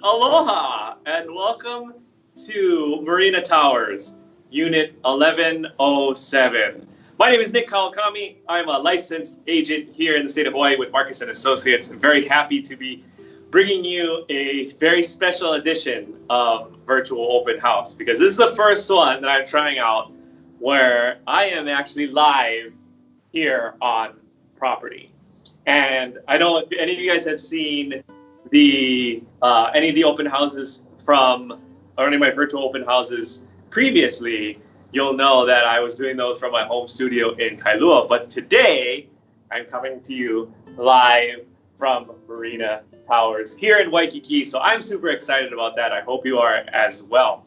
Aloha and welcome to Marina Towers, Unit 1107. My name is Nick Kawakami. I'm a licensed agent here in the state of Hawaii with Marcus & Associates. I'm very happy to be bringing you a very special edition of Virtual Open House because this is the first one that I'm trying out where I am actually live here on property. And I don't know if any of you guys have seen any of the open houses from, or any of my virtual open houses previously. You'll know that I was doing those from my home studio in Kailua, but today I'm coming to you live from Marina Towers here in Waikiki. So I'm super excited about that. I hope you are as well.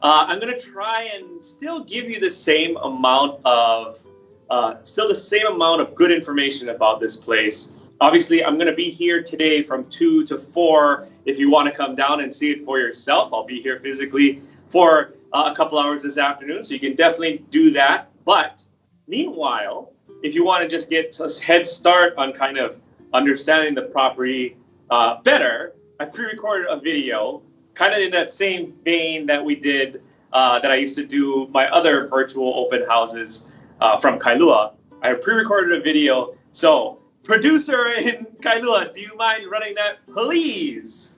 I'm gonna try and still give you the same amount of good information about this place. Obviously, I'm going to be here today from 2 to 4. If you want to come down and see it for yourself, I'll be here physically for a couple hours this afternoon, so you can definitely do that. But meanwhile, if you want to just get a head start on kind of understanding the property better, I pre-recorded a video, kind of in that same vein that we did, that I used to do my other virtual open houses from Kailua. I pre-recorded a video, so producer in Kailua, do you mind running that, please?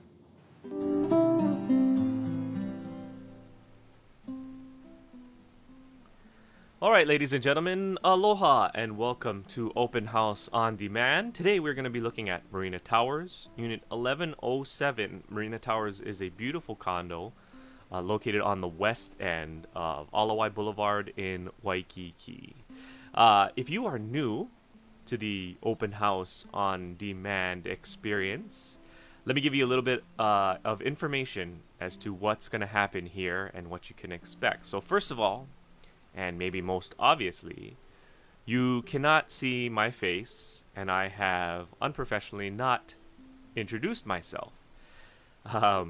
All right, ladies and gentlemen, aloha and welcome to Open House on Demand. Today we're going to be looking at Marina Towers, Unit 1107. Marina Towers is a beautiful condo located on the west end of Ala Wai Blvd in Waikiki. If you are new to the Open House on Demand experience, let me give you a little bit of information as to what's going to happen here and what you can expect. So first of all, and maybe most obviously, you cannot see my face, and I have unprofessionally not introduced myself. That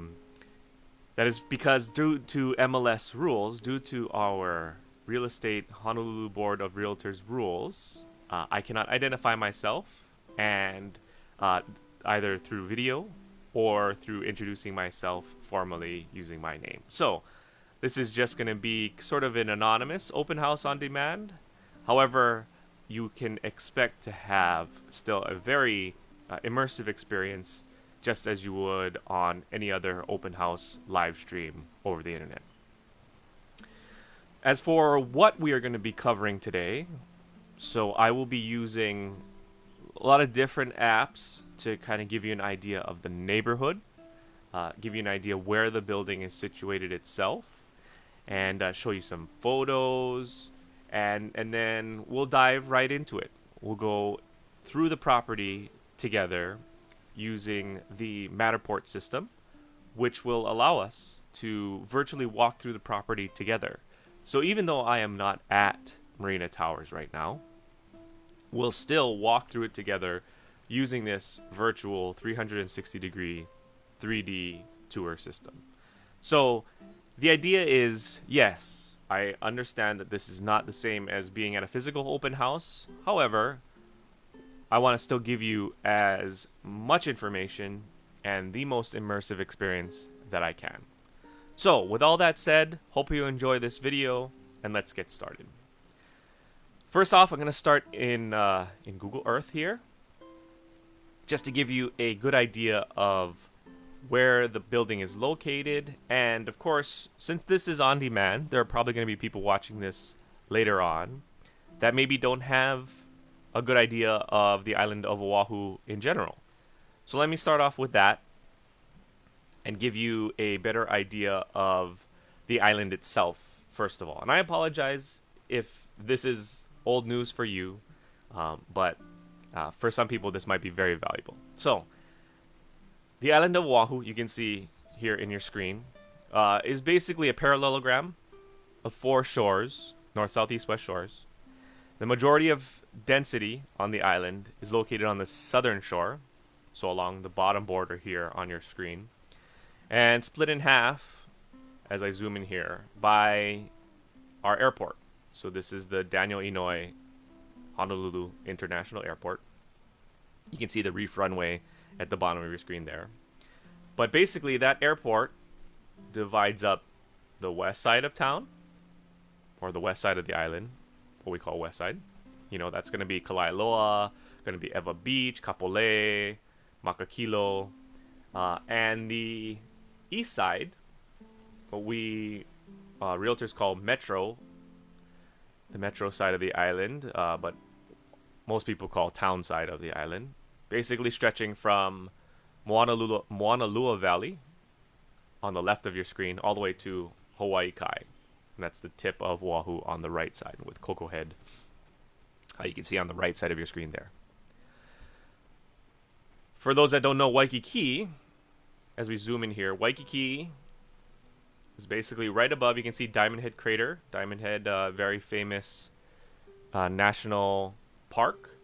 is because due to MLS rules, due to our Real Estate Honolulu Board of Realtors rules, I cannot identify myself, and either through video or through introducing myself formally using my name. So this is just going to be sort of an anonymous open house on demand. However, you can expect to have still a very immersive experience, just as you would on any other open house live stream over the internet. As for what we are going to be covering today, so I will be using a lot of different apps to kind of give you an idea of the neighborhood, give you an idea where the building is situated itself, and show you some photos, and then we'll dive right into it. We'll go through the property together using the Matterport system, which will allow us to virtually walk through the property together. So even though I am not at Marina Towers right now, we'll still walk through it together using this virtual 360-degree 3D tour system. So the idea is, yes, I understand that this is not the same as being at a physical open house. However, I want to still give you as much information and the most immersive experience that I can. So, with all that said, hope you enjoy this video, and let's get started. First off, I'm going to start in Google Earth here, just to give you a good idea of where the building is located. And of course, since this is on demand, there are probably going to be people watching this later on that maybe don't have a good idea of the island of Oahu in general. So let me start off with that and give you a better idea of the island itself, first of all. And I apologize if this is old news for you, but for some people this might be very valuable. So, the island of Oahu, you can see here in your screen, is basically a parallelogram of 4 shores, north, south, east, west shores. The majority of density on the island is located on the southern shore, so along the bottom border here on your screen, and split in half, as I zoom in here, by our airport. So this is the Daniel Inouye Honolulu International Airport. You can see the reef runway at the bottom of your screen there. But basically, that airport divides up the west side of town, or the west side of the island, what we call west side. That's going to be Kalailoa, going to be Eva Beach, Kapolei, Makakilo, and the east side, what we realtors call Metro, the Metro side of the island, but most people call town side of the island, basically stretching from Moanalua Valley on the left of your screen all the way to Hawaii Kai. And that's the tip of Oahu on the right side with Koko Head. You can see on the right side of your screen there. For those that don't know Waikiki, as we zoom in here, Waikiki is basically right above. You can see Diamond Head Crater. Diamond Head, very famous national park.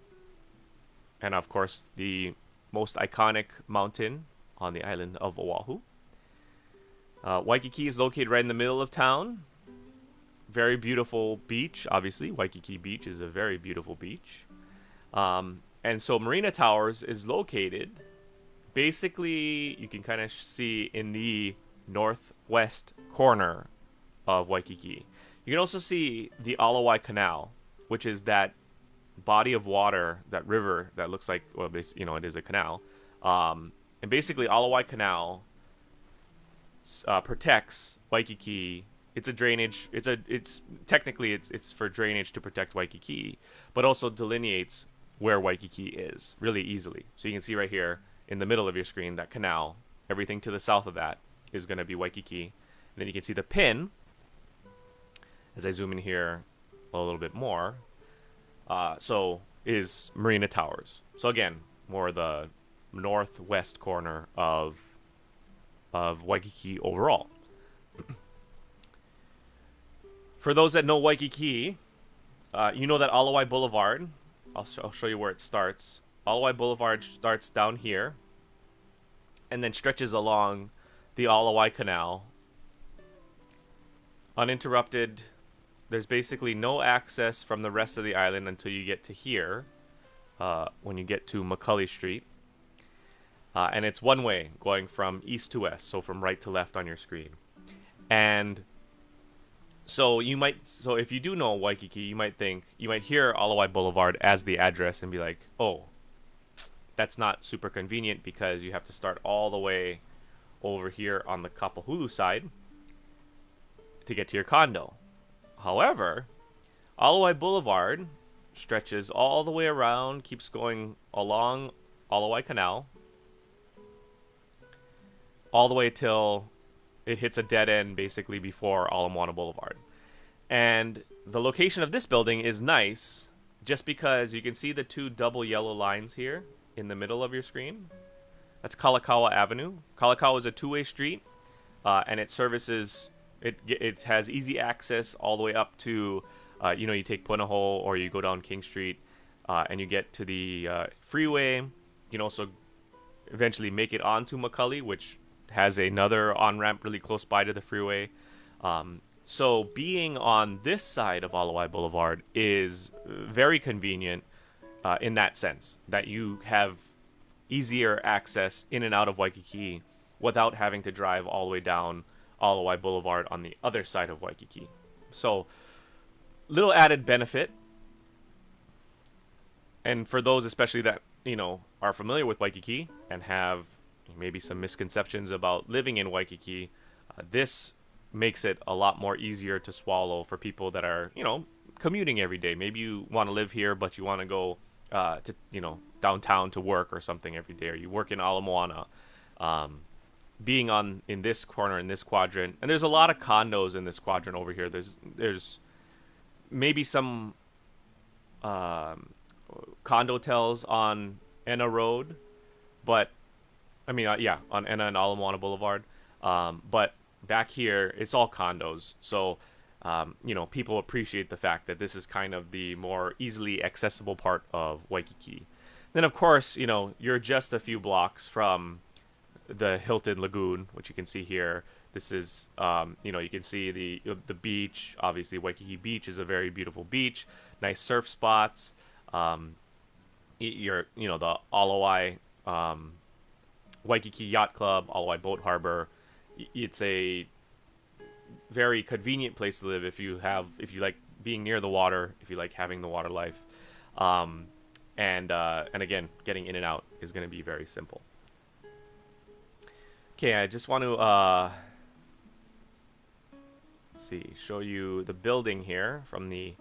And of course, the most iconic mountain on the island of Oahu. Waikiki is located right in the middle of town. Very beautiful beach, obviously. Waikiki Beach is a very beautiful beach. And so Marina Towers is located, basically, you can kind of see in the northwest corner of Waikiki. You can also see the Ala Wai Canal, which is that body of water, that river that looks like, well, it is a canal. And basically, Ala Wai Canal protects Waikiki. It's a drainage. It's technically for drainage to protect Waikiki, but also delineates where Waikiki is really easily. So you can see right here in the middle of your screen that canal. Everything to the south of that is going to be Waikiki. And then you can see the pin as I zoom in here a little bit more. So is Marina Towers. So again, more the northwest corner of Waikiki overall. For those that know Waikiki, you know that Ala Wai Boulevard, I'll show you where it starts. Ala Wai Boulevard starts down here and then stretches along the Ala Wai Canal. Uninterrupted. There's basically no access from the rest of the island until you get to here, when you get to McCulley Street. And it's one way, going from east to west, so from right to left on your screen. And so if you do know Waikiki, you might hear Ala Wai Boulevard as the address and be like, oh, that's not super convenient because you have to start all the way over here on the Kapahulu side to get to your condo. However, Ala Wai Boulevard stretches all the way around, keeps going along Ala Wai Canal, all the way till it hits a dead end basically before Ala Moana Boulevard. And the location of this building is nice just because you can see the two double yellow lines here in the middle of your screen. That's Kalakaua Avenue. Kalakaua is a two-way street, and it services, it has easy access all the way up to, you take Punahou or you go down King Street, and you get to the freeway. You can also eventually make it onto McCulley, which has another on-ramp really close by to the freeway. So being on this side of Ala Wai Boulevard is very convenient in that sense, that you have easier access in and out of Waikiki without having to drive all the way down Ala Wai Boulevard on the other side of Waikiki. So, little added benefit. And for those especially that, are familiar with Waikiki and have maybe some misconceptions about living in Waikiki, this makes it a lot more easier to swallow for people that are, commuting every day. Maybe you want to live here, but you want to go to, downtown to work or something every day, or you work in Ala Moana. Being in this corner, in this quadrant, and there's a lot of condos in this quadrant over here. There's maybe some condo hotels on Enna Road, but on Enna and Ala Moana Boulevard. But back here, it's all condos. So, people appreciate the fact that this is kind of the more easily accessible part of Waikiki. Then, of course, you're just a few blocks from the Hilton Lagoon, which you can see here. This is, you can see the beach. Obviously, Waikiki Beach is a very beautiful beach. Nice surf spots. The Ala Wai Waikiki Yacht Club, Ala Wai Boat Harbor. It's a very convenient place to live if you like being near the water, if you like having the water life, um, and again, getting in and out is going to be very simple. Okay, I just want to let's see, show you the building here from the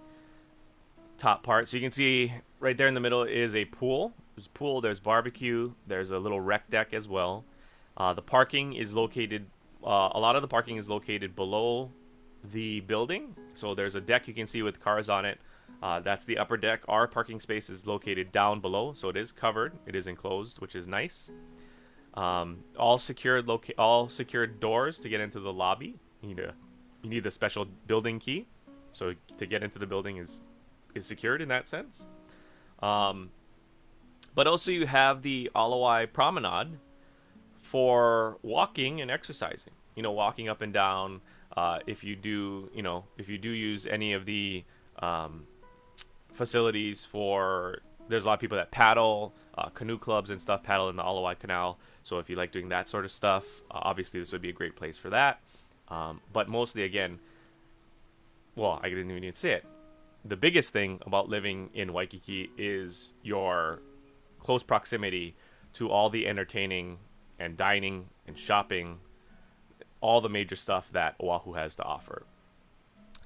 top part. So you can see right there in the middle is a pool. There's a pool, there's barbecue, there's a little rec deck as well. The parking is located, a lot of the parking is located below the building. So there's a deck you can see with cars on it. That's the upper deck. Our parking space is located down below, so it is covered. It is enclosed, which is nice. All secured doors to get into the lobby. You need a special building key, so to get into the building is secured in that sense. But also you have the Ala Wai Promenade for walking and exercising. Walking up and down. If you do use any of the facilities there's a lot of people that paddle, canoe clubs and stuff paddle in the Ala Wai Canal. So if you like doing that sort of stuff, obviously this would be a great place for that. But mostly, again, well, I didn't even need to say it. The biggest thing about living in Waikiki is your close proximity to all the entertaining and dining and shopping, all the major stuff that Oahu has to offer.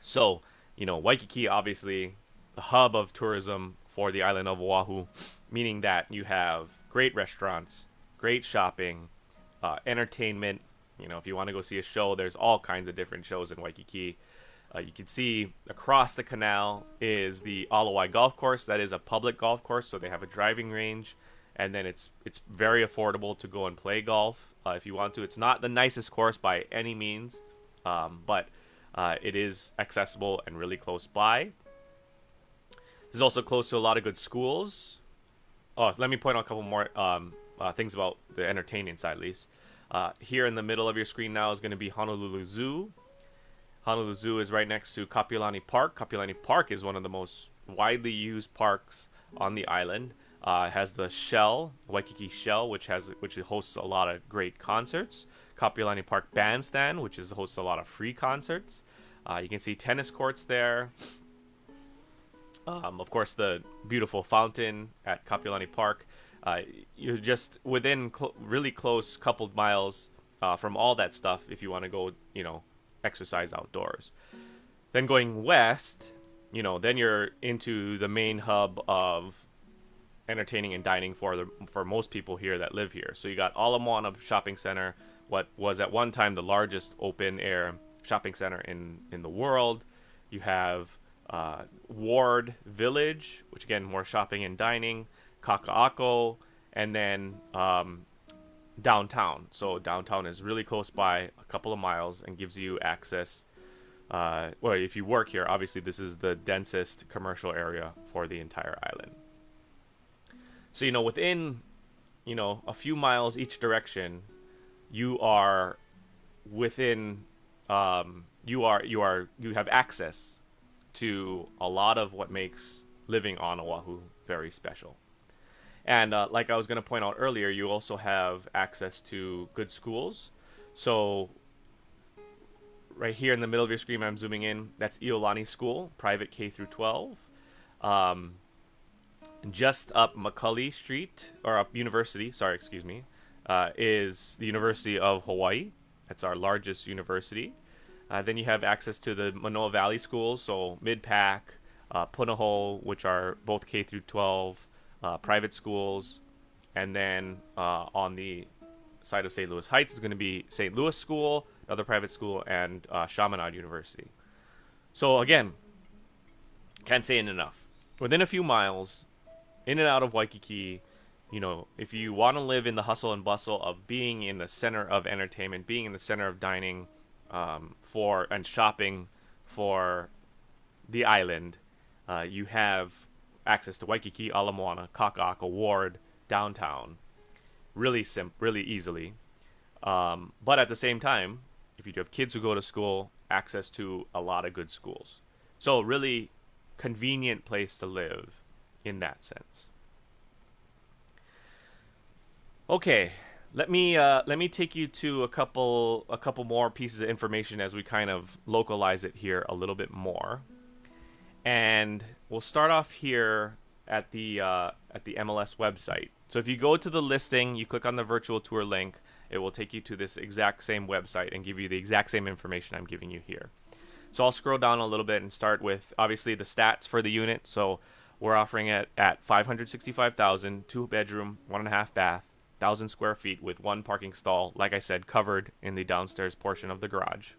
So, Waikiki, obviously, the hub of tourism for the island of Oahu, meaning that you have great restaurants, great shopping, entertainment. If you want to go see a show, there's all kinds of different shows in Waikiki. You can see across the canal is the Ala Wai Golf Course. That is a public golf course, so they have a driving range, and then it's very affordable to go and play golf if you want to. It's not the nicest course by any means, but it is accessible and really close by. This is also close to a lot of good schools. Oh, let me point out a couple more things about the entertaining side, at least. Here in the middle of your screen now is going to be Honolulu Zoo. Honolulu Zoo is right next to Kapiolani Park. Kapiolani Park is one of the most widely used parks on the island. It has the Shell, Waikiki Shell, which hosts a lot of great concerts. Kapiolani Park Bandstand, which hosts a lot of free concerts. You can see tennis courts there. Of course, the beautiful fountain at Kapiolani Park. You're just within really close coupled miles from all that stuff if you want to go, exercise outdoors. Then going west, then you're into the main hub of entertaining and dining for most people here that live here. So you got Ala Moana Shopping Center, what was at one time the largest open air shopping center in the world. You have Ward Village, which again more shopping and dining, Kaka'ako, and then downtown. So downtown is really close by, a couple of miles, and gives you access. Well, if you work here, obviously this is the densest commercial area for the entire island. So within a few miles each direction, you are within you have access to a lot of what makes living on Oahu very special. And like I was going to point out earlier, you also have access to good schools. So right here in the middle of your screen, I'm zooming in. That's Iolani School, private K through 12. Just up Macaulay Street, or up University, is the University of Hawaii. That's our largest university. Then you have access to the Manoa Valley schools, so Mid-Pac, Punahou, which are both K through 12. Private schools, and then on the side of St. Louis Heights is going to be St. Louis School, another private school, and Chaminade University. So again, can't say it enough. Within a few miles, in and out of Waikiki, if you want to live in the hustle and bustle of being in the center of entertainment, being in the center of dining and shopping for the island, you have access to Waikiki, Ala Moana, Kaka'ako, Ward, downtown, really easily. But at the same time, if you do have kids who go to school, access to a lot of good schools. So really convenient place to live in that sense. Okay, Let me take you to a couple more pieces of information as we kind of localize it here a little bit more. And we'll start off here at the MLS website. So if you go to the listing, you click on the virtual tour link, it will take you to this exact same website and give you the exact same information I'm giving you here. So I'll scroll down a little bit and start with obviously the stats for the unit. So we're offering it at 565,000, 2-bedroom, 1.5 bath, 1,000 square feet with 1 parking stall. Like I said, covered in the downstairs portion of the garage.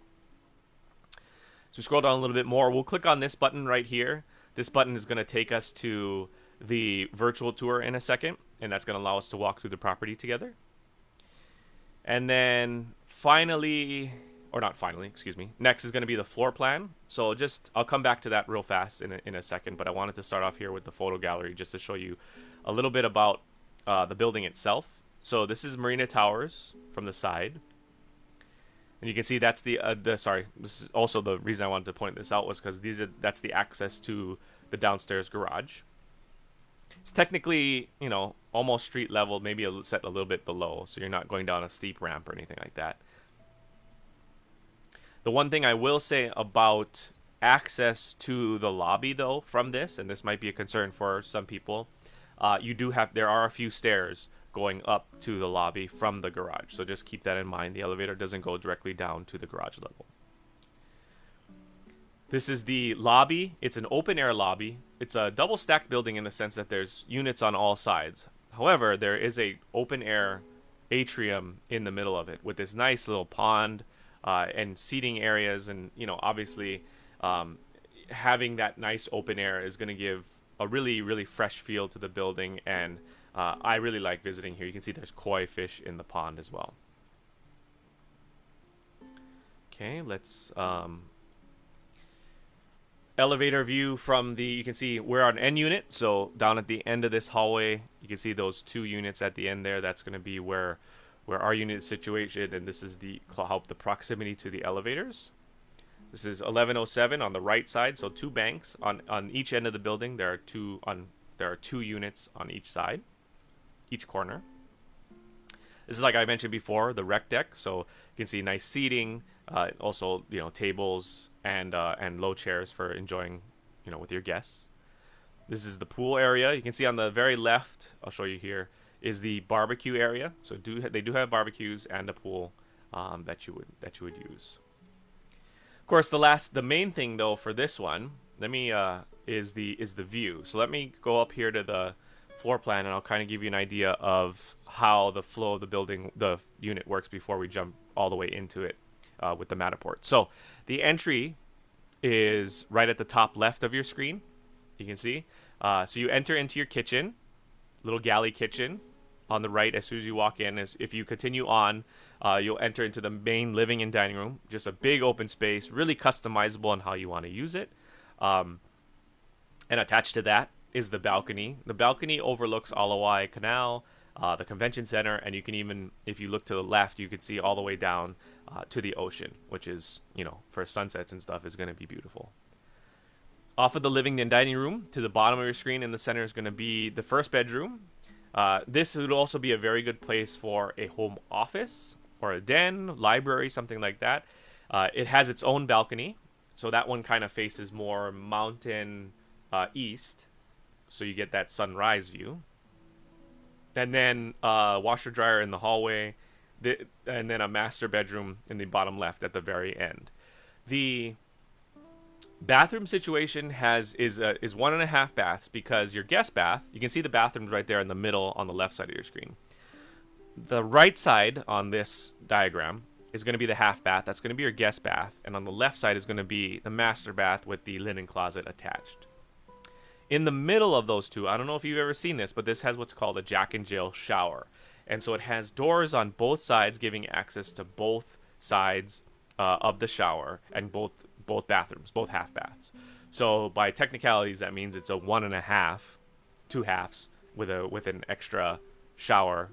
So scroll down a little bit more. We'll click on this button right here. This button is going to take us to the virtual tour in a second, and that's going to allow us to walk through the property together. And then finally, or not finally, excuse me, next is going to be the floor plan. So I'll come back to that real fast in a second, but I wanted to start off here with the photo gallery just to show you a little bit about the building itself. So this is Marina Towers from the side. And you can see that's this is also the reason I wanted to point this out was because that's the access to the downstairs garage. It's technically, almost street level, maybe set a little bit below, so you're not going down a steep ramp or anything like that. The one thing I will say about access to the lobby, though, from this, and this might be a concern for some people, there are a few stairs going up to the lobby from the garage. So just keep that in mind. The elevator doesn't go directly down to the garage level. This is the lobby. It's an open air lobby. It's a double stacked building in the sense that there's units on all sides. However, there is a open air atrium in the middle of it with this nice little pond and seating areas. And, obviously having that nice open air is going to give a really, really fresh feel to the building. And I really like visiting here. You can see there's koi fish in the pond as well. Okay, let's elevator view from you can see we're on N unit. So down at the end of this hallway, you can see those 2 units at the end there. That's going to be where our unit is situated, and this is the proximity to the elevators. This is 1107 on the right side, so 2 banks on each end of the building. There are 2 units on each side, each corner. This is, like I mentioned before, the rec deck. So you can see nice seating, also tables and low chairs for enjoying with your guests. This is the pool area. You can see on the very left, I'll show you here, is the barbecue area. So they do have barbecues and a pool that you would use. Of course, the main thing though for this one, is the view. So let me go up here to the floor plan, and I'll kind of give you an idea of how the flow of the unit works before we jump all the way into it with the Matterport. So the entry is right at the top left of your screen. You can see. So you enter into your kitchen, little galley kitchen on the right as soon as you walk in. If you continue on, you'll enter into the main living and dining room. Just a big open space, really customizable on how you want to use it. And attached to that is the balcony. The balcony overlooks Ala Wai Canal, the convention center, and you can even, if you look to the left, you can see all the way down to the ocean, which is, for sunsets and stuff, is going to be beautiful. Off of the living and dining room, to the bottom of your screen in the center is going to be the first bedroom. This would also be a very good place for a home office or a den, library, something like that. It has its own balcony, so that one kind of faces more mountain east, so you get that sunrise view. And then washer dryer in the hallway, and then a master bedroom in the bottom left at the very end. The bathroom situation is 1.5 baths, because your guest bath, you can see the bathrooms right there in the middle on the left side of your screen. The right side on this diagram is going to be the half bath. That's going to be your guest bath, and on the left side is going to be the master bath with the linen closet attached. In the middle of those two, I don't know if you've ever seen this, but this has what's called a Jack and Jill shower. And so it has doors on both sides giving access to both sides of the shower and both bathrooms, both half baths. So by technicalities, that means it's a 1.5, 2 halves with an extra shower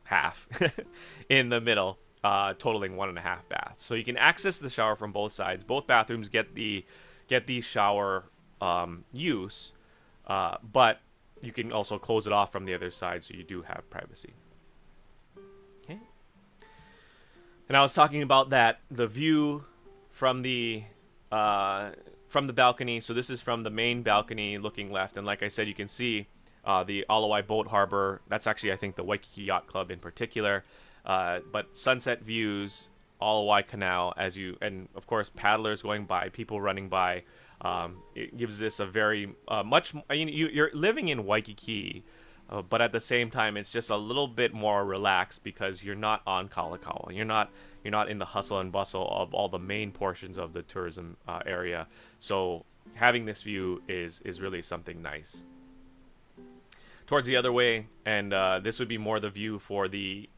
half in the middle, totaling 1.5 baths. So you can access the shower from both sides. Both bathrooms get the shower use. But you can also close it off from the other side, so you do have privacy. Okay. And I was talking about that the view from the balcony. So this is from the main balcony looking left, and like I said, you can see the Ala Wai Boat Harbor. That's actually, I think, the Waikiki Yacht Club in particular. But sunset views, Ala Wai Canal, and of course paddlers going by, people running by. It gives this a very much. You're living in Waikiki, but at the same time, it's just a little bit more relaxed because you're not on Kalakaua. You're not in the hustle and bustle of all the main portions of the tourism area. So having this view is really something nice. Towards the other way, and this would be more the view for the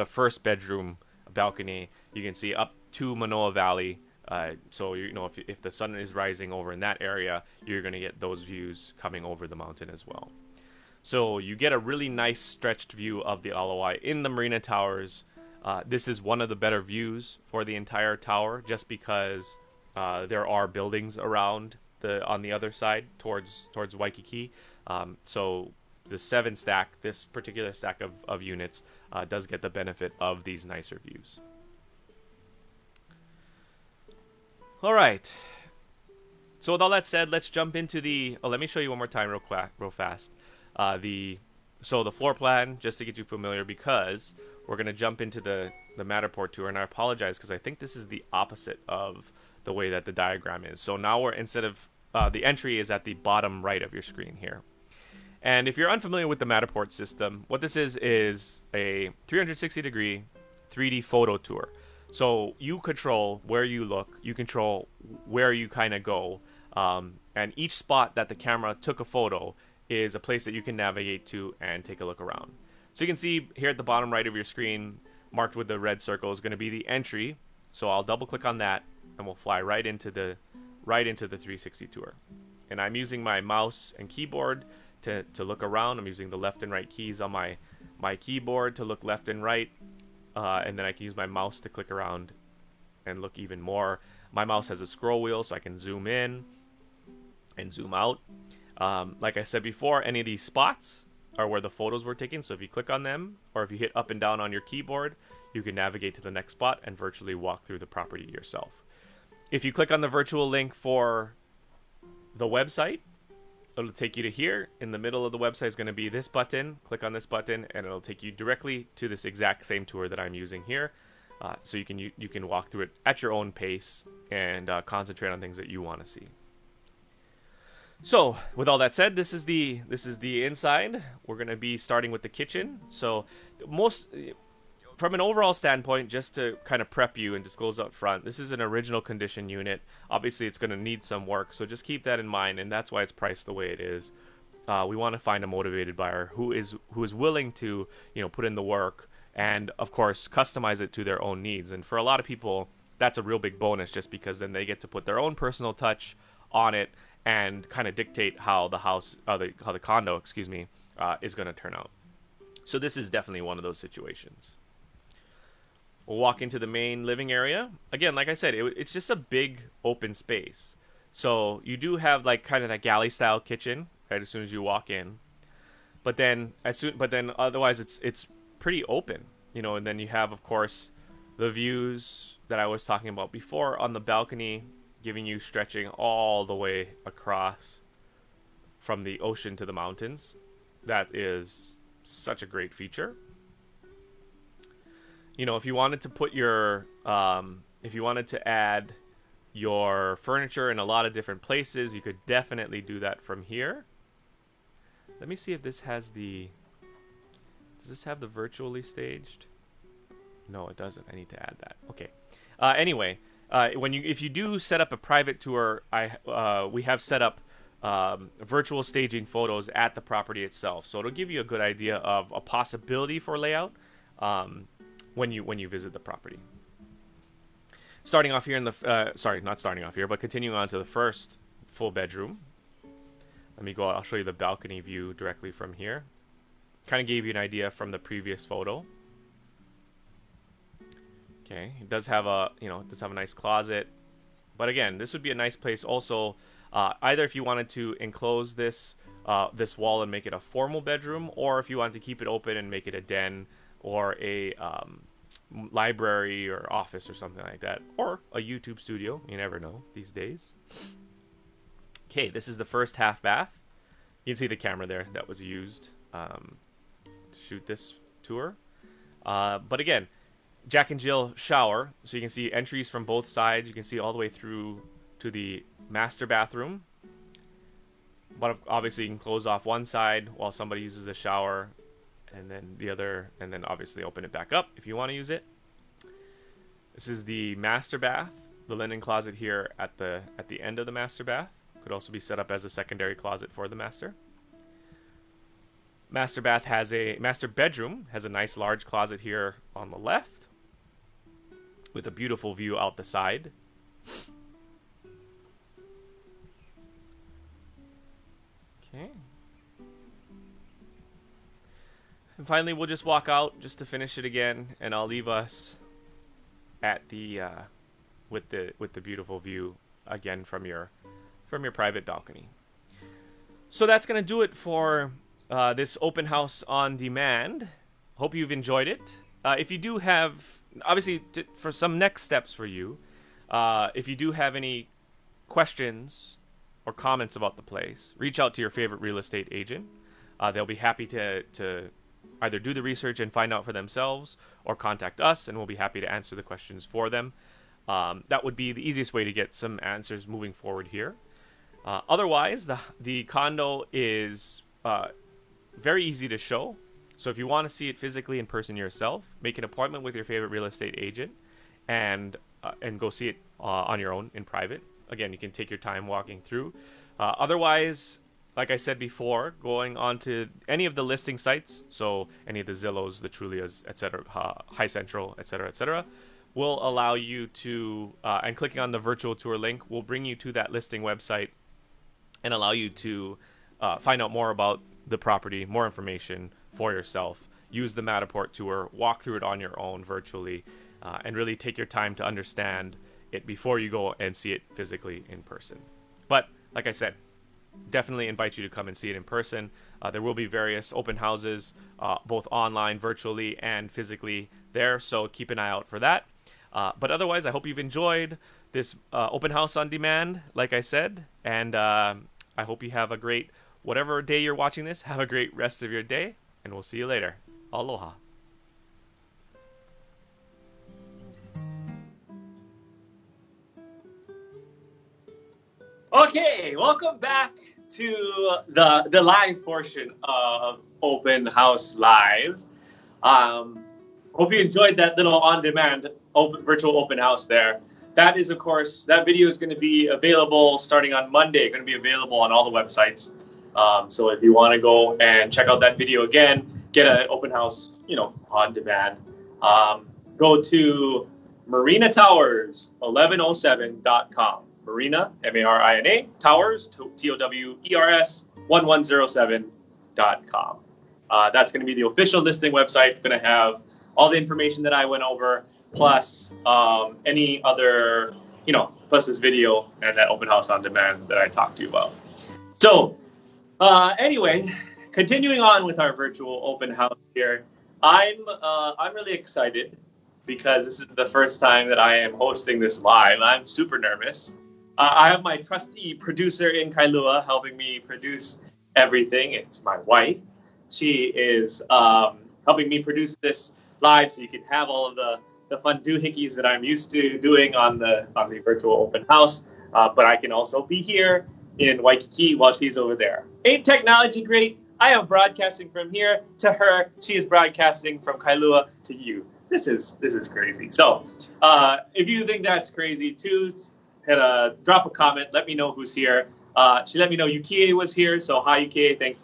first bedroom balcony. You can see up to Manoa Valley. So if the sun is rising over in that area, you're going to get those views coming over the mountain as well. So you get a really nice stretched view of the Ala Wai in the Marina Towers. This is one of the better views for the entire tower, just because there are buildings around on the other side towards Waikiki. So the 7 stack, this particular stack of units, does get the benefit of these nicer views. All right. So with all that said, let's jump into the. Let me show you one more time real fast. The floor plan, just to get you familiar, because we're going to jump into the Matterport tour, and I apologize because I think this is the opposite of the way that the diagram is. So now instead of the entry is at the bottom right of your screen here. And if you're unfamiliar with the Matterport system, what this is a 360-degree 3D photo tour. So you control where you look, you control where you kind of go, and each spot that the camera took a photo is a place that you can navigate to and take a look around. So you can see here at the bottom right of your screen, marked with the red circle, is going to be the entry. So I'll double click on that, and we'll fly right into the 360 tour. And I'm using my mouse and keyboard to look around. I'm using the left and right keys on my keyboard to look left and right. And then I can use my mouse to click around and look even more. My mouse has a scroll wheel, so I can zoom in and zoom out. Like I said before, any of these spots are where the photos were taken. So if you click on them, or if you hit up and down on your keyboard, you can navigate to the next spot and virtually walk through the property yourself. If you click on the virtual link for the website, it'll take you to here. In the middle of the website is going to be this button. Click on this button, and it'll take you directly to this exact same tour that I'm using here. So you can walk through it at your own pace and concentrate on things that you want to see. So with all that said, this is the inside. We're going to be starting with the kitchen. So from an overall standpoint, just to kind of prep you and disclose up front, this is an original condition unit. Obviously, it's going to need some work, so just keep that in mind, and that's why it's priced the way it is. We want to find a motivated buyer who is willing to put in the work and, of course, customize it to their own needs. And for a lot of people, that's a real big bonus, just because then they get to put their own personal touch on it and kind of dictate how the condo, is going to turn out. So this is definitely one of those situations. We'll walk into the main living area. Again, like I said, it's just a big open space. So you do have like kind of that galley style kitchen right as soon as you walk in. But then otherwise it's pretty open, and then you have, of course, the views that I was talking about before on the balcony, giving you stretching all the way across from the ocean to the mountains. That is such a great feature. If you wanted to put if you wanted to add your furniture in a lot of different places, you could definitely do that from here. Let me see if this has does this have the virtually staged? No, it doesn't. I need to add that. Okay. Anyway, if you do set up a private tour, we have set up virtual staging photos at the property itself, so it'll give you a good idea of a possibility for layout. When you visit the property. Starting off here but continuing on to the first full bedroom. Let me go. I'll show you the balcony view directly from here. Kind of gave you an idea from the previous photo. Okay, it does have a nice closet, but again, this would be a nice place also. Either if you wanted to enclose this wall and make it a formal bedroom, or if you wanted to keep it open and make it a den or a library or office or something like that, or a YouTube studio. You never know these days. Okay, this is the first half bath. You can see the camera there that was used to shoot this tour. But again, Jack and Jill shower, so you can see entries from both sides. You can see all the way through to the master bathroom. But obviously you can close off one side while somebody uses the shower, and then the other, and then obviously open it back up if you want to use it. This is the master bath. The linen closet here at the end of the master bath could also be set up as a secondary closet for the master. Master bedroom has a nice large closet here on the left with a beautiful view out the side. Okay. And finally, we'll just walk out just to finish it again, and I'll leave us at the with the beautiful view again from your private balcony. So that's gonna do it for this open house on demand. Hope you've enjoyed it. If you do have, obviously, for some next steps for you, if you do have any questions or comments about the place, reach out to your favorite real estate agent. They'll be happy to either do the research and find out for themselves, or contact us, and we'll be happy to answer the questions for them. That would be the easiest way to get some answers moving forward here. Otherwise, the condo is very easy to show. So if you want to see it physically in person yourself, make an appointment with your favorite real estate agent and go see it on your own in private. Again, you can take your time walking through. Otherwise, like I said before, going onto any of the listing sites, so any of the Zillows, the Trulias, etc., High Central, etc., will allow you to, and clicking on the virtual tour link will bring you to that listing website and allow you to find out more about the property, more information for yourself. Use the Matterport tour, walk through it on your own virtually, and really take your time to understand it before you go and see it physically in person. But like I said, definitely invite you to come and see it in person. There will be various open houses, both online, virtually, and physically there, so keep an eye out for that. But otherwise, I hope you've enjoyed this open house on demand, like I said, and I hope you have a great, whatever day you're watching this, have a great rest of your day, and we'll see you later. Aloha. Okay, welcome back to the live portion of Open House Live. Hope you enjoyed that little on-demand virtual open house there. That is, of course, that video is going to be available starting on Monday. Going to be available on all the websites. So if you want to go and check out that video again, get an open house, on demand, go to Marina Towers 1107.com. Marina, Marina, Towers, Towers, 1107.com. That's going to be the official listing website. Going to have all the information that I went over, plus any other, plus this video and that open house on demand that I talked to you about. So anyway, continuing on with our virtual open house here, I'm really excited because this is the first time that I am hosting this live. I'm super nervous. I have my trusty producer in Kailua helping me produce everything. It's my wife. She is helping me produce this live so you can have all of the fun doohickeys that I'm used to doing on the virtual open house. But I can also be here in Waikiki while she's over there. Ain't technology great? I am broadcasting from here to her. She is broadcasting from Kailua to you. This is crazy. So if you think that's crazy too, drop a comment. Let me know who's here. She let me know Yukie was here. So hi Yukie, thank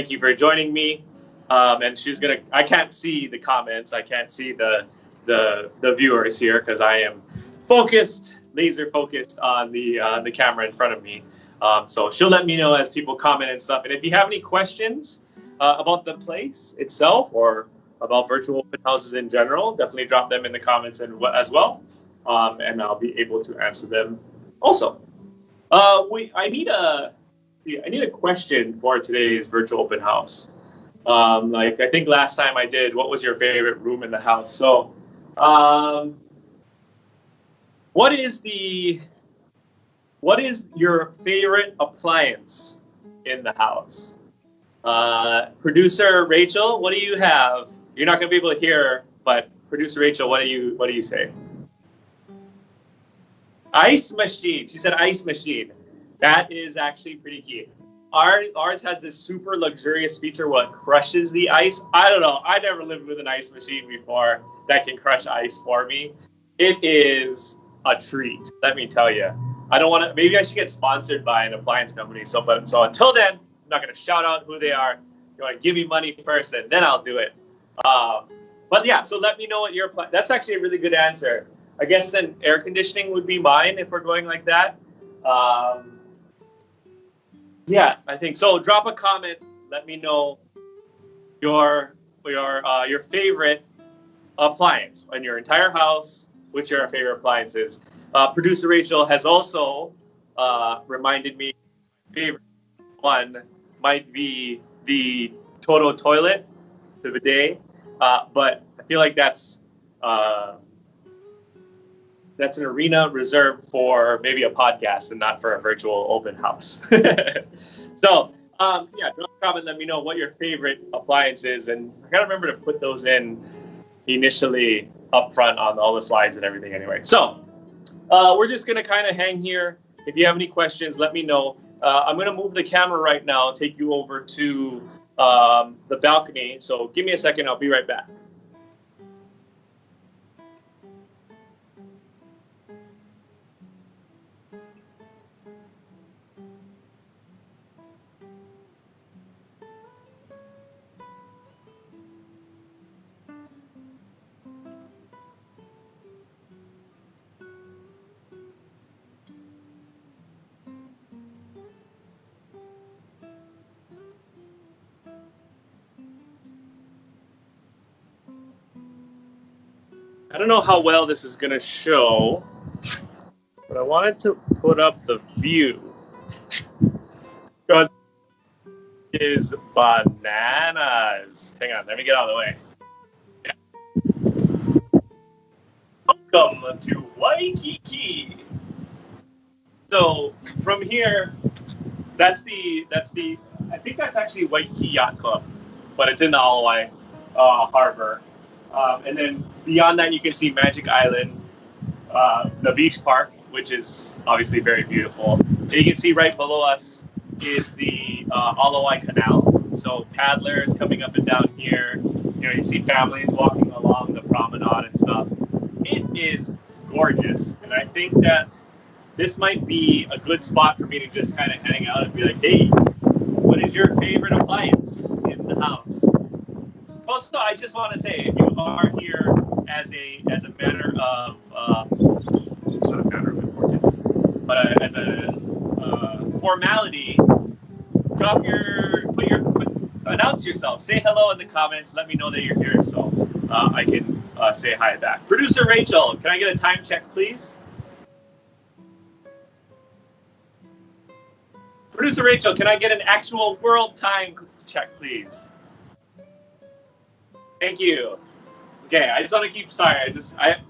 you for joining me. And she's gonna. I can't see the comments. I can't see the viewers here because I am laser focused on the camera in front of me. So she'll let me know as people comment and stuff. And if you have any questions about the place itself or about virtual open houses in general, definitely drop them in the comments as well. And I'll be able to answer them also. I need a question for today's virtual open house. I think last time I did, what was your favorite room in the house? So What is your favorite appliance in the house? Producer Rachel, what do you have? You're not going to be able to hear, but producer Rachel, what do you say? Ice machine. She said ice machine. That is actually pretty key. Ours has this super luxurious feature where it crushes the ice. I don't know. I never lived with an ice machine before that can crush ice for me. It is a treat, let me tell you. I don't want to. Maybe I should get sponsored by an appliance company. So until then, I'm not going to shout out who they are. You want to give me money first, and then I'll do it. But yeah, so let me know what your plan. That's actually a really good answer. I guess then air conditioning would be mine if we're going like that. Yeah, I think so. Drop a comment. Let me know your favorite appliance in your entire house. Which are our favorite appliances? Producer Rachel has also reminded me my favorite one might be the Toto toilet, the bidet. But I feel like that's an arena reserved for maybe a podcast and not for a virtual open house. So, yeah, drop a comment. Let me know what your favorite appliance is. And I got to remember to put those in initially up front on all the slides and everything anyway. So, we're just going to kind of hang here. If you have any questions, let me know. I'm going to move the camera right now, take you over to the balcony. So give me a second. I'll be right back. I don't know how well this is going to show, but I wanted to put up the view because it is bananas. Hang on, let me get out of the way. Yeah. Welcome to Waikiki. So from here, that's the I think that's actually Waikiki Yacht Club, but it's in the Ala Wai Harbor. And then beyond that, you can see Magic Island, the beach park, which is obviously very beautiful. And you can see right below us is the Ala Wai Canal. So paddlers coming up and down here. You know, you see families walking along the promenade and stuff. It is gorgeous, and I think that this might be a good spot for me to just kind of hang out and be like, hey, what is your favorite appliance in the house? Also, I just want to say, if you are here as a matter of not a matter of importance, but as a formality, announce yourself. Say hello in the comments. Let me know that you're here, so I can say hi back. Producer Rachel, can I get a time check, please? Producer Rachel, can I get an actual world time check, please? Thank you. Okay, I just want to keep, sorry,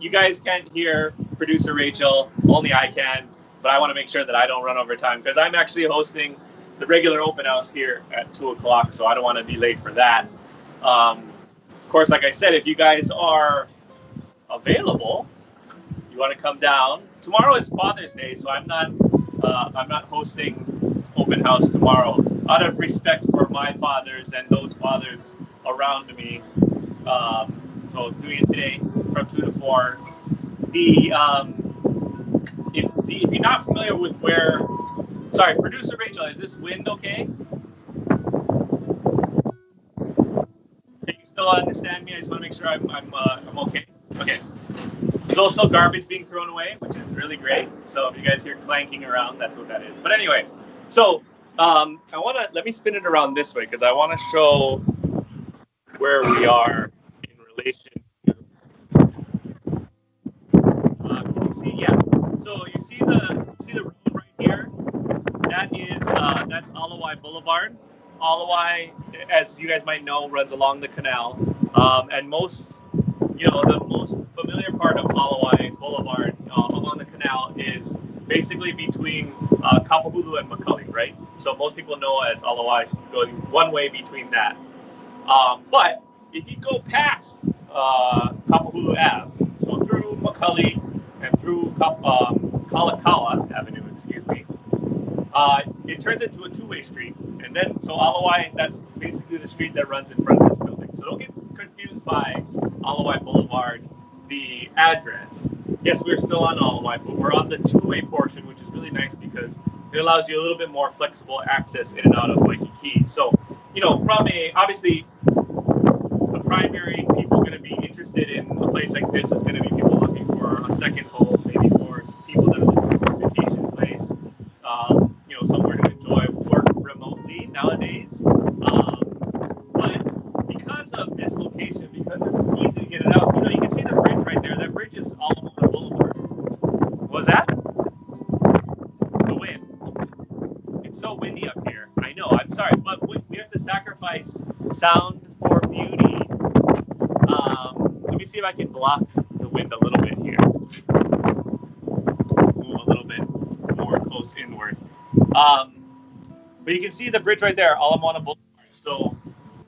you guys can't hear Producer Rachel, only I can, but I want to make sure that I don't run over time, because I'm actually hosting the regular open house here at 2 o'clock, so I don't want to be late for that. Of course, like I said, if you guys are available, you want to come down. Tomorrow is Father's Day, so I'm not hosting open house tomorrow, out of respect for my fathers and those fathers around me. So doing it today from 2 to 4. If you're not familiar with where, sorry, Producer Rachel, is this wind okay? Can you still understand me? I just want to make sure I'm okay. Okay. There's also garbage being thrown away, which is really great. So if you guys hear clanking around, that's what that is. But anyway, so let me spin it around this way, because I want to show where we are in relation to, you see, yeah. So you see the road right here? That's Ala Wai Boulevard. Ala Wai, as you guys might know, runs along the canal. And the most familiar part of Ala Wai Boulevard along the canal is basically between Kapahulu and Macaulay, right? So most people know as Ala Wai going one way between that. But if you go past Kapahulu Ave, so through Macaulay and through Kalakaua Avenue, excuse me, it turns into a two-way street. And then, so Ala Wai, that's basically the street that runs in front of this building. So don't get confused by Ala Wai Boulevard, the address. Yes, we're still on Ala Wai, but we're on the two-way portion, which is really nice because it allows you a little bit more flexible access in and out of Waikiki. So, you know, from obviously, the primary people going to be interested in a place like this is going to be people looking for a second home, maybe for people that are looking for a vacation place, you know, somewhere to enjoy work remotely nowadays. But because of this location, because it's easy to get it out, you know, you can see the bridge right there. That bridge is all over the boulevard. What was that? The wind. It's so windy up here. I know, I'm sorry, but we have to sacrifice sound for beauty. Let me see if I can block the wind a little bit here. Move a little bit more close inward. But you can see the bridge right there, Ala Moana Boulevard. So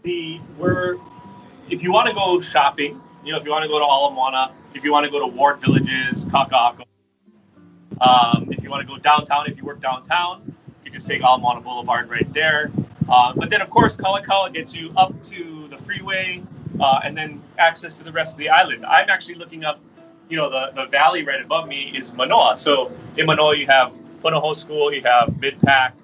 if you want to go shopping, you know, if you want to go to Ala Moana, if you want to go to Ward Villages, Kaka'ako, if you want to go downtown, if you work downtown, you just take Ala Moana Boulevard right there. But then, of course, Kalakaua gets you up to the freeway and then access to the rest of the island. I'm actually looking up, you know, the valley right above me is Manoa. So in Manoa, you have Punahou School, you have Mid-Pac.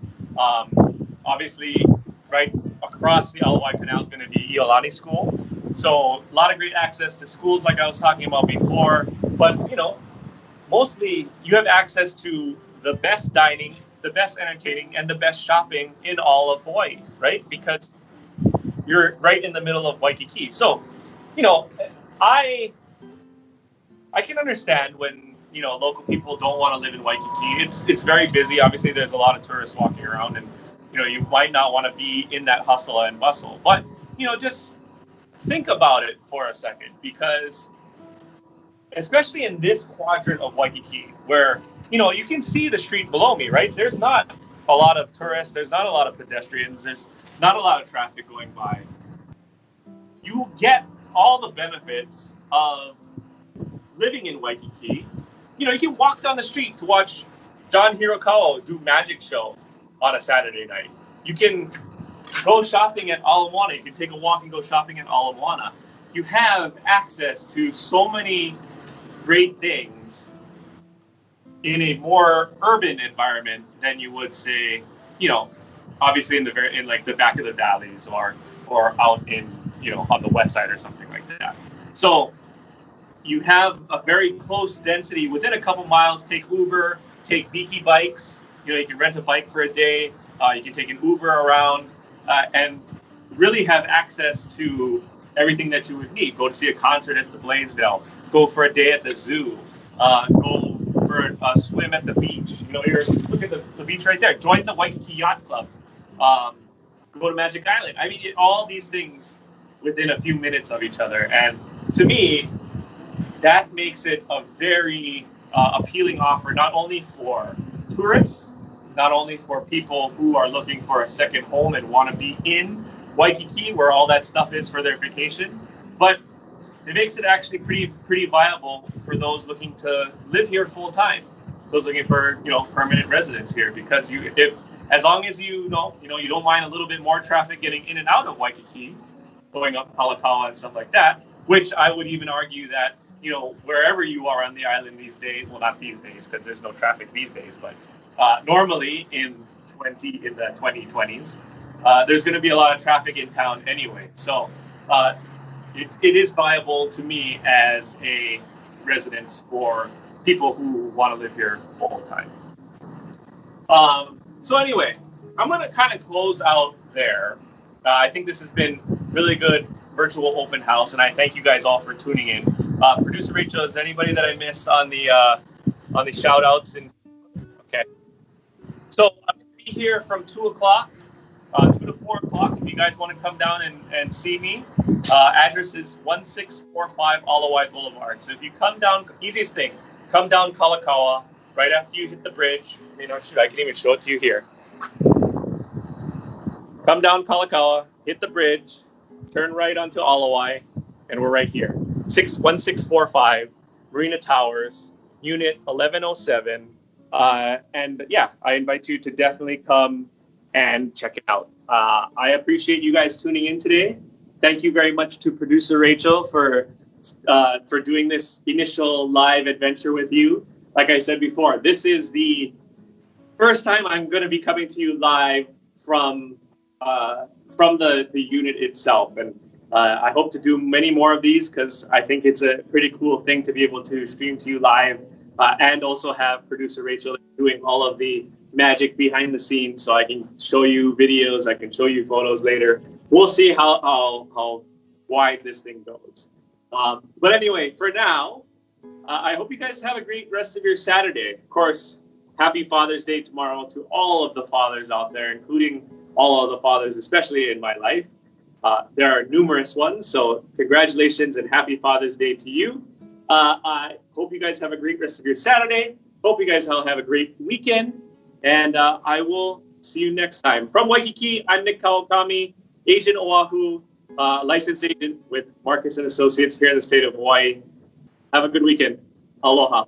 Obviously, right across the Ala Wai Canal is going to be Iolani School. So a lot of great access to schools like I was talking about before. But, you know, mostly you have access to the best dining, the best entertaining, and the best shopping in all of Hawaii, right? Because you're right in the middle of Waikiki. So, you know, I can understand when, you know, local people don't want to live in Waikiki. It's very busy. Obviously, there's a lot of tourists walking around, and, you know, you might not want to be in that hustle and bustle. But, you know, just think about it for a second, because especially in this quadrant of Waikiki, where, you know, you can see the street below me, right? There's not a lot of tourists. There's not a lot of pedestrians. There's not a lot of traffic going by. You get all the benefits of living in Waikiki. You know, you can walk down the street to watch John Hirokawa do magic show on a Saturday night. You can go shopping at Ala Moana. You can take a walk and go shopping at Ala Moana. You have access to so many great things in a more urban environment than you would say, you know, obviously in like the back of the valleys or out in, you know, on the west side or something like that. So you have a very close density within a couple miles. Take Uber, take Viki bikes. You know, you can rent a bike for a day. You can take an Uber around and really have access to everything that you would need. Go to see a concert at the Blaisdell. Go for a day at the zoo. Go for a swim at the beach. You know, look at the beach right there. Join the Waikiki Yacht Club. Go to Magic Island. I mean, all these things within a few minutes of each other. And to me, that makes it a very appealing offer, not only for tourists, not only for people who are looking for a second home and want to be in Waikiki, where all that stuff is for their vacation, but it makes it actually pretty viable for those looking to live here full time, those looking for, you know, permanent residence here. Because as long as you don't mind a little bit more traffic getting in and out of Waikiki, going up Kalakaua and stuff like that, which I would even argue that, you know, wherever you are on the island these days, well, not these days because there's no traffic these days, but normally in the 2020s, there's going to be a lot of traffic in town anyway. So it is viable to me as a residence for people who want to live here full time. So anyway, I'm going to kind of close out there. I think this has been really good virtual open house, and I thank you guys all for tuning in. Producer Rachel, is there anybody that I missed on the shout outs? Okay. So I'm going to be here from 2 o'clock 2 to 4 o'clock if you guys want to come down and see me. Address is 1645 Ala Wai Blvd. So if you come down, easiest thing, come down Kalakaua right after you hit the bridge. Shoot, I can even show it to you here. Come down Kalakaua, hit the bridge, turn right onto Ala Wai, and we're right here. 1645 Marina Towers, Unit 1107. And yeah, I invite you to definitely come and check it out. I appreciate you guys tuning in today. Thank you very much to producer Rachel for doing this initial live adventure with you. Like I said before, this is the first time I'm going to be coming to you live from the unit itself, and I hope to do many more of these because I think it's a pretty cool thing to be able to stream to you live and also have producer Rachel doing all of the magic behind the scenes, so I can show you videos, I can show you photos later. We'll see how wide this thing goes. But anyway, for now, I hope you guys have a great rest of your Saturday. Of course, happy Father's Day tomorrow to all of the fathers out there, including all of the fathers, especially in my life. There are numerous ones, so congratulations and happy Father's Day to you. I hope you guys have a great rest of your Saturday. Hope you guys all have a great weekend, and I will see you next time. From Waikiki, I'm Nick Kawakami, Agent Oahu, licensed agent with Marcus & Associates here in the state of Hawaii. Have a good weekend. Aloha.